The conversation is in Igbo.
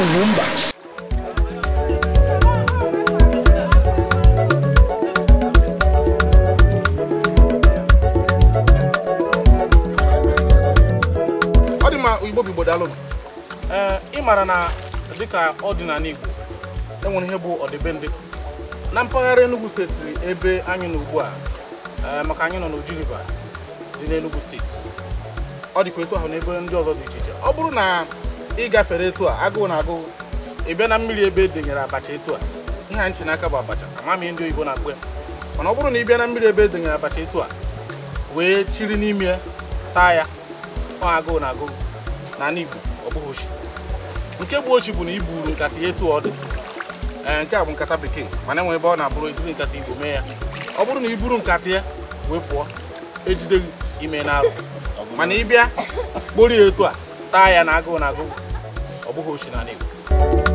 Ugwumba. Odima Igbo Igbo dalụ. Ị mara na dịka ọdịnala Igbo enwere ihe bụ ọdịbendị na mpaghara Enugu steeti ebe anyị nọ ugbu a maka anyị nọ n'Oji River dị n'Enugu steeti. Ọ dịkwa etu ahụ n'ebe ndị ọzọ dị iche iche. Ọ bụrụ na ị gafere etu a agụụ na agụụ ị bịa na mmiri ebe edenyere abacha etu a ihe nchi n'aka bụ abacha amami ndị oyibo na-akpọ ya mana ọ bụrụ na ị bịa na mmiri ebe edenyere abacha etu a wee chiri n'ime taa ya ọ agụụ na agụụ na Igbo ọ bụghị ochi nke bụ ochi bụ na iburu nkata ya etu ọ dị nke a bụ nkata bekee mana enwe ebe ọ na-abụrụ ejiri nkata Igbo mee ya ọ bụrụ na i buru nkata ya wee pụọ ejide gị ime na-arụ mana ị bịa kporie etu a taa ya na agụụ ọ bụghị ochi na Igbo.